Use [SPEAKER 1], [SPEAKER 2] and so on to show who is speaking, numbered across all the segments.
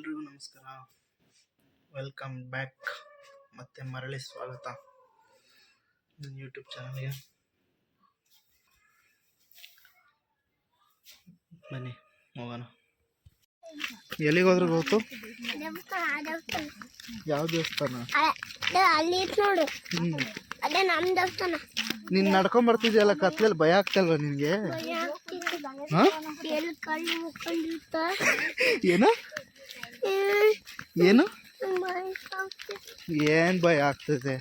[SPEAKER 1] ಎಲ್ರಿಗೂ ನಮಸ್ಕಾರ, welcome back. ಮತ್ತೆ ಮರಳಿ ಸ್ವಾಗತ ನನ್ನ ಯೂಟ್ಯೂಬ್ ಚಾನಲ್ಗೆ. ಬನ್ನಿ ಹೋಗೋಣ. ಎಲ್ಲಿಗೆ ಹೋದ್ರು ಗೊತ್ತು? ಯಾವ ದೇವಸ್ಥಾನ? ನೀನ್ ನಡ್ಕೊಂಡ್ ಬರ್ತಿದ್ಯಲ್ಲ, ಕತ್ಲಲ್ಲಿ ಭಯ ಆಗ್ತಲ್ವ ನಿನ್ಗೆ? ಏನು ಏನು ಏನ್ ಭಯ ಆಗ್ತದೆ?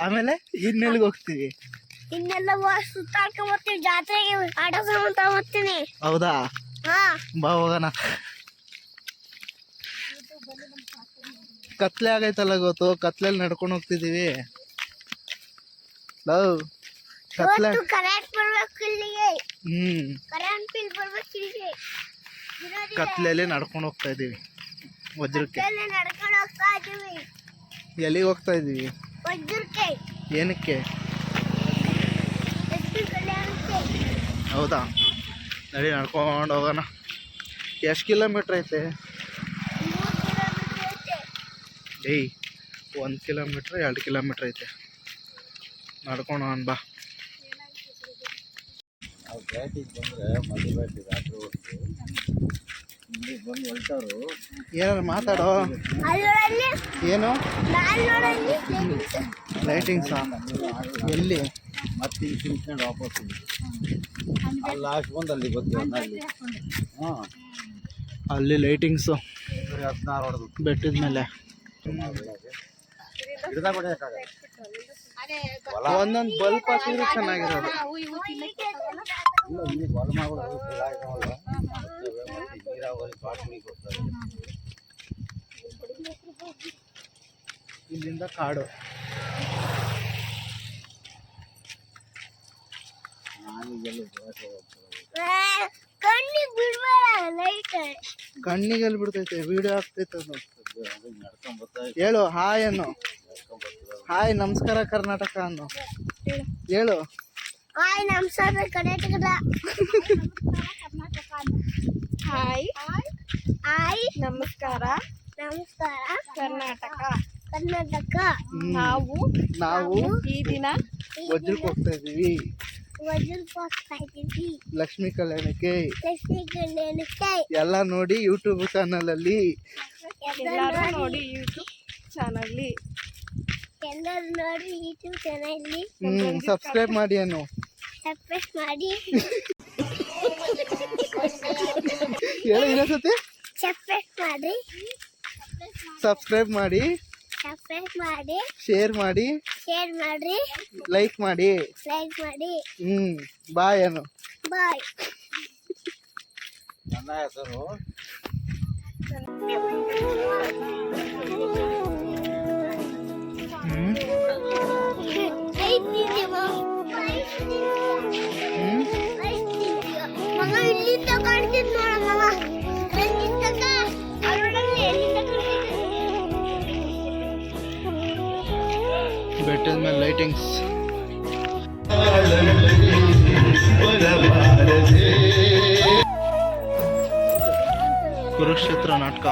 [SPEAKER 1] ಆಮೇಲೆ ಇನ್ನೆಲ್ಲಿಗೆ ಹೋಗ್ತೀವಿ?
[SPEAKER 2] ಇನ್ನೆಲ್ಲ ಸುತ್ತಾಡ್ಕೊಂಡ್ ಬರ್ತೀವಿ, ಜಾತ್ರೆಗೆ ಆಟ ಸಾಮಾನು ತಗೊಂಡ್ಬರ್ತೀನಿ.
[SPEAKER 1] ಹೌದಾ, ಬಾ ಹೋಗೋಣ. ಕತ್ಲೆ ಆಗೈತಲ್ಲ ಗೊತ್ತು, ಕತ್ಲೆಯಲ್ಲಿ ನಡ್ಕೊಂಡು ಹೋಗ್ತಿದೀವಿ. ಕತ್ಲೆ
[SPEAKER 2] ಕರೆಂಟ್ ಬರ್ಬೇಕು ಇಲ್ಲಿಗೆ. ಕರೆಂಟ್ ಬಿಲ್ ಬರ್ಬೇಕು ಇಲ್ಲಿಗೆ.
[SPEAKER 1] ಕತ್ಲೆಯಲ್ಲಿ ನಡ್ಕೊಂಡು ಹೋಗ್ತಾ ಇದೀವಿ ವಜ್ರಕ್ಕೆ.
[SPEAKER 2] ನಡ್ಕೊಂಡು ಹೋಗ್ತಾ ಇದೀವಿ.
[SPEAKER 1] ಎಲ್ಲಿಗೆ ಹೋಗ್ತಾ ಇದೀವಿ?
[SPEAKER 2] ವಜ್ರಕ್ಕೆ.
[SPEAKER 1] ಏನಕ್ಕೆ? ಹೌದಾ, ನಡಿ ನಡ್ಕೊಂಡು ಹೋಗೋಣ. ಎಷ್ಟು ಕಿಲೋಮೀಟ್ರ್ ಐತೆ? 1 ಕಿಲೋಮೀಟ್ರ್ 2 ಕಿಲೋಮೀಟ್ರ್ ಐತೆ. ನಡ್ಕೊಂಡು ಹೋಗೋಣ ಬಾ. ಏನಾರು ಮಾತಾಡೋ. ಏನು ಲೈಟಿಂಗ್ಸಾ? ಎಲ್ಲಿ?
[SPEAKER 3] ಮತ್ತೆ ತಿಳ್ಕೊಂಡು ವಾಪಸ್ ಲಾಸ್ಟ್ ಬಂದು ಅಲ್ಲಿ
[SPEAKER 1] ಅಲ್ಲಿ ಲೈಟಿಂಗ್ಸು
[SPEAKER 3] 16 ಹೊಡೆದು
[SPEAKER 1] ಬೆಟ್ಟದ ಮೇಲೆ ಒಂದೊಂದು ಬಲ್ಪ್ ಹಾಕಿದ್ರೆ ಚೆನ್ನಾಗಿರೋದು. ಇಲ್ಲಿಂದ ಕಾಡು. ಕಣ್ಣಿಗೆಲ್ಲಿ ಬಿಡ್ತೈತೆ? ವಿಡಿಯೋ ಆಗ್ತೈತೆ. ಹೇಳು ಹಾಯ್ ಅನ್ನು. ಹಾಯ್ ನಮಸ್ಕಾರ ಕರ್ನಾಟಕ ಅನ್ನು ಹೇಳು.
[SPEAKER 2] ಹಾಯ್ ನಮಸ್ಕಾರ ಕರ್ನಾಟಕದ.
[SPEAKER 4] ಹಾಯ್
[SPEAKER 2] ಹಾಯ್
[SPEAKER 4] ನಮಸ್ಕಾರ
[SPEAKER 2] ನಮಸ್ಕಾರ
[SPEAKER 4] ಕರ್ನಾಟಕ.
[SPEAKER 2] ಕರ್ನಾಟಕ.
[SPEAKER 1] ನಾವು
[SPEAKER 4] ಈ ದಿನ
[SPEAKER 1] ವಜ್ರಕ್ಕೆ ಹೋಗ್ತಾ ಇದೀವಿ.
[SPEAKER 2] ವಜ್ರಕ್ಕೆ ಹೋಗ್ತಾ ಇದೀವಿ.
[SPEAKER 1] ಲಕ್ಷ್ಮೀ ಕಲ್ಯಾಣಕ್ಕೆ.
[SPEAKER 2] ಲಕ್ಷ್ಮೀ ಕಲ್ಯಾಣಕ್ಕೆ.
[SPEAKER 1] ಎಲ್ಲ ನೋಡಿ ಯೂಟ್ಯೂಬ್ ಚಾನಲ್ ಅಲ್ಲಿ.
[SPEAKER 4] ಎಲ್ಲರೂ ನೋಡಿ ಯೂಟ್ಯೂಬ್ ಚಾನಲ್ಲಿ.
[SPEAKER 2] ಎಲ್ಲರೂ ನೋಡಿ ಯೂಟ್ಯೂಬ್ ಚಾನಲ್ಲಿ.
[SPEAKER 1] ಸಬ್ಸ್ಕ್ರೈಬ್ ಮಾಡಿ ಅನ್ನು.
[SPEAKER 2] ಸಬ್ಸ್ಕ್ರೈಬ್ ಮಾಡಿ.
[SPEAKER 1] ಹೇಳು ಇನ್ನೊಂದ್ಸತಿ.
[SPEAKER 2] ಸಬ್ಸ್ಕ್ರೈಬ್ ಮಾಡಿ.
[SPEAKER 1] ಸಬ್ಸ್ಕ್ರೈಬ್ ಮಾಡಿ.
[SPEAKER 2] ಸಬ್ಸ್ಕ್ರೈಬ್ ಮಾಡಿ.
[SPEAKER 1] ಶೇರ್ ಮಾಡಿ.
[SPEAKER 2] ಶೇರ್ ಮಾಡಿ.
[SPEAKER 1] ಲೈಕ್ ಮಾಡಿ.
[SPEAKER 2] ಲೈಕ್ ಮಾಡಿ.
[SPEAKER 1] ಬಾಯ್ ಅನ್ನು.
[SPEAKER 2] ಬಾಯ್.
[SPEAKER 3] ನನ್ನ ಹೆಸರು
[SPEAKER 2] ಮಗ ಇಲ್ಲಿಂದ ಕಾಣ್ತಿದ್ ನೋಡಮ್ಮ.
[SPEAKER 1] ಬೆಟ್ಟದ ಮೇಲೆ ಲೈಟಿಂಗ್ಸ್. ಕುರುಕ್ಷೇತ್ರ ನಾಟಕ.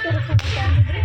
[SPEAKER 4] ತಿರ್ಕೊಂಡು ಅಂದಿದ್ರಿ